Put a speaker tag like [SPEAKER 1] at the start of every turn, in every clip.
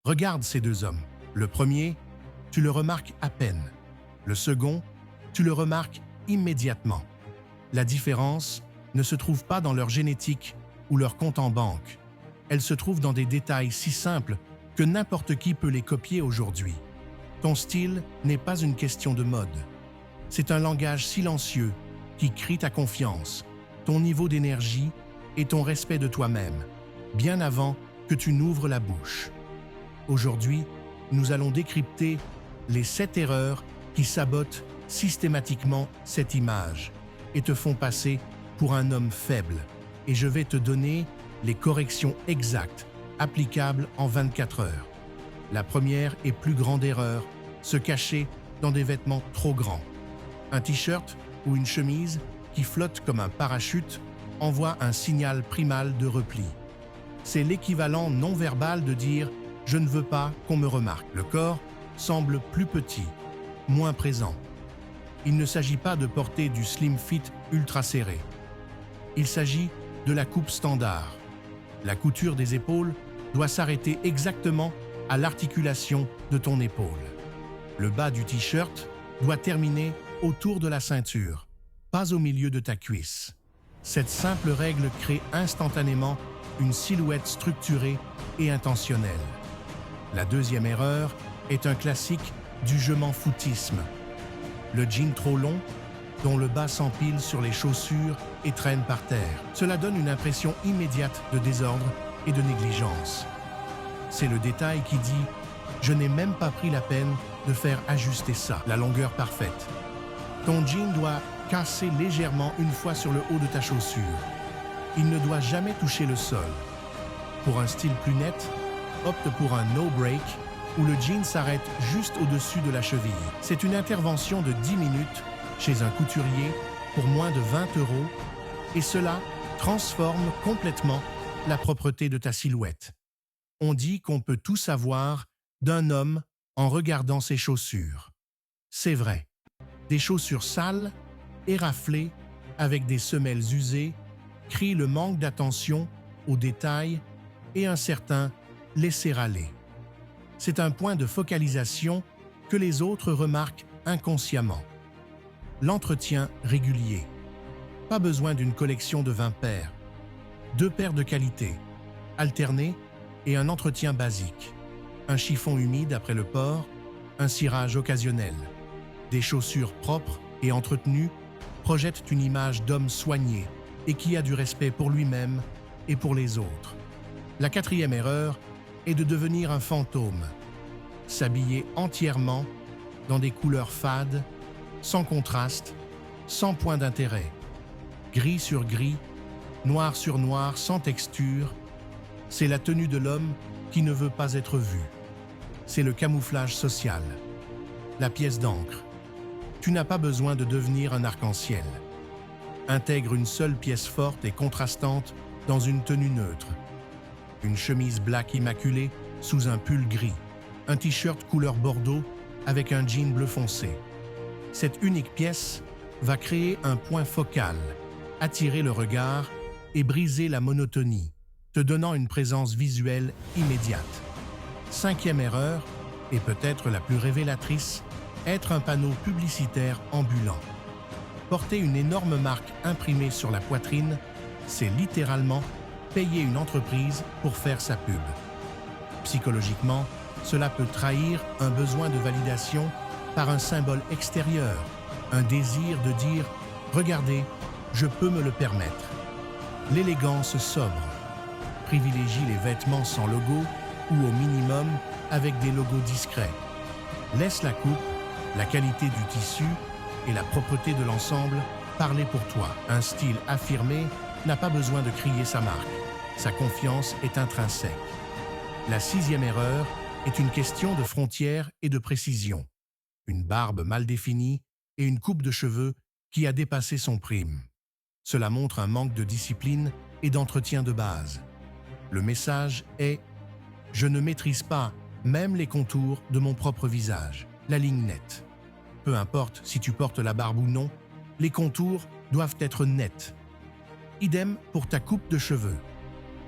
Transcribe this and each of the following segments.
[SPEAKER 1] Regarde ces deux hommes. Le premier, tu le remarques à peine. Le second, tu le remarques immédiatement. La différence ne se trouve pas dans leur génétique ou leur compte en banque. Elle se trouve dans des détails si simples que n'importe qui peut les copier aujourd'hui. Ton style n'est pas une question de mode. C'est un langage silencieux qui crie ta confiance, ton niveau d'énergie et ton respect de toi-même, bien avant que tu n'ouvres la bouche. Aujourd'hui, nous allons décrypter les 7 erreurs qui sabotent systématiquement cette image et te font passer pour un homme faible. Et je vais te donner les corrections exactes, applicables en 24 heures. La première et plus grande erreur, se cacher dans des vêtements trop grands. Un t-shirt ou une chemise qui flotte comme un parachute envoie un signal primal de repli. C'est l'équivalent non-verbal de dire « je ne veux pas qu'on me remarque ». Le corps semble plus petit, moins présent. Il ne s'agit pas de porter du slim fit ultra serré. Il s'agit de la coupe standard. La couture des épaules doit s'arrêter exactement à l'articulation de ton épaule. Le bas du t-shirt doit terminer autour de la ceinture, pas au milieu de ta cuisse. Cette simple règle crée instantanément une silhouette structurée et intentionnelle. La deuxième erreur est un classique du je m'en foutisme. Le jean trop long, dont le bas s'empile sur les chaussures et traîne par terre. Cela donne une impression immédiate de désordre et de négligence. C'est le détail qui dit « je n'ai même pas pris la peine de faire ajuster ça », la longueur parfaite. Ton jean doit casser légèrement une fois sur le haut de ta chaussure. Il ne doit jamais toucher le sol. Pour un style plus net, opte pour un no-break où le jean s'arrête juste au-dessus de la cheville. C'est une intervention de 10 minutes chez un couturier pour moins de 20 € et cela transforme complètement la propreté de ta silhouette. On dit qu'on peut tout savoir d'un homme en regardant ses chaussures. C'est vrai. Des chaussures sales, éraflées, avec des semelles usées, crient le manque d'attention aux détails et un certain laisser-aller. C'est un point de focalisation que les autres remarquent inconsciemment. L'entretien régulier. Pas besoin d'une collection de 20 paires. 2 paires de qualité, alternées et un entretien basique. Un chiffon humide après le port, un cirage occasionnel. Des chaussures propres et entretenues projettent une image d'homme soigné et qui a du respect pour lui-même et pour les autres. La quatrième erreur est de devenir un fantôme. S'habiller entièrement dans des couleurs fades, sans contraste, sans point d'intérêt. Gris sur gris, noir sur noir, sans texture, c'est la tenue de l'homme qui ne veut pas être vu. C'est le camouflage social. La pièce d'encre. Tu n'as pas besoin de devenir un arc-en-ciel. Intègre une seule pièce forte et contrastante dans une tenue neutre. Une chemise black immaculée sous un pull gris. Un t-shirt couleur bordeaux avec un jean bleu foncé. Cette unique pièce va créer un point focal, attirer le regard et briser la monotonie, te donnant une présence visuelle immédiate. Cinquième erreur, et peut-être la plus révélatrice, être un panneau publicitaire ambulant. Porter une énorme marque imprimée sur la poitrine, c'est littéralement payer une entreprise pour faire sa pub. Psychologiquement, cela peut trahir un besoin de validation par un symbole extérieur, un désir de dire « Regardez, je peux me le permettre ». L'élégance sobre privilégie les vêtements sans logo ou au minimum avec des logos discrets. Laisse la coupe, la qualité du tissu et la propreté de l'ensemble parler pour toi. Un style affirmé n'a pas besoin de crier sa marque. Sa confiance est intrinsèque. La sixième erreur est une question de frontières et de précision. Une barbe mal définie et une coupe de cheveux qui a dépassé son prime. Cela montre un manque de discipline et d'entretien de base. Le message est « Je ne maîtrise pas même les contours de mon propre visage ». La ligne nette. Peu importe si tu portes la barbe ou non, les contours doivent être nets. Idem pour ta coupe de cheveux.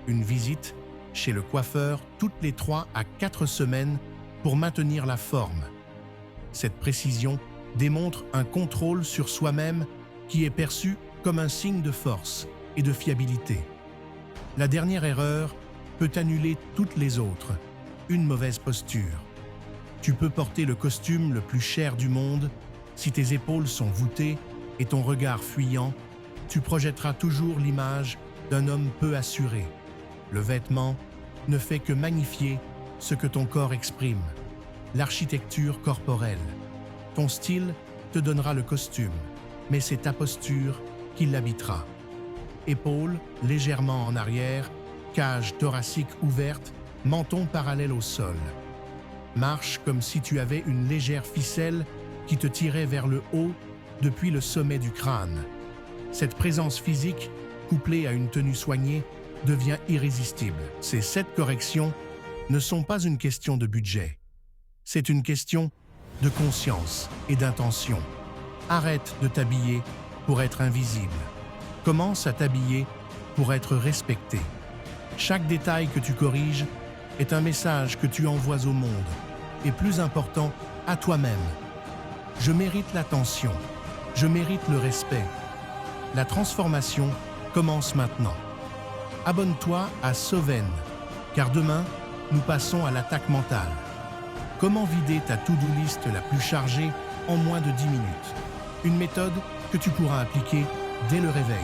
[SPEAKER 1] Une visite chez le coiffeur toutes les 3 à 4 semaines pour maintenir la forme. Cette précision démontre un contrôle sur soi-même qui est perçu comme un signe de force et de fiabilité. La dernière erreur peut annuler toutes les autres, une mauvaise posture. Tu peux porter le costume le plus cher du monde, si tes épaules sont voûtées et ton regard fuyant, tu projetteras toujours l'image d'un homme peu assuré. Le vêtement ne fait que magnifier ce que ton corps exprime, l'architecture corporelle. Ton style te donnera le costume, mais c'est ta posture qui l'habitera. Épaules légèrement en arrière, cage thoracique ouverte, menton parallèle au sol. Marche comme si tu avais une légère ficelle qui te tirait vers le haut depuis le sommet du crâne. Cette présence physique, couplée à une tenue soignée, devient irrésistible. Ces 7 corrections ne sont pas une question de budget. C'est une question de conscience et d'intention. Arrête de t'habiller pour être invisible. Commence à t'habiller pour être respecté. Chaque détail que tu corriges est un message que tu envoies au monde, et plus important, à toi-même. Je mérite l'attention, je mérite le respect. La transformation commence maintenant. Abonne-toi à Soven, car demain, nous passons à l'attaque mentale. Comment vider ta to-do list la plus chargée en moins de 10 minutes? Une méthode que tu pourras appliquer dès le réveil.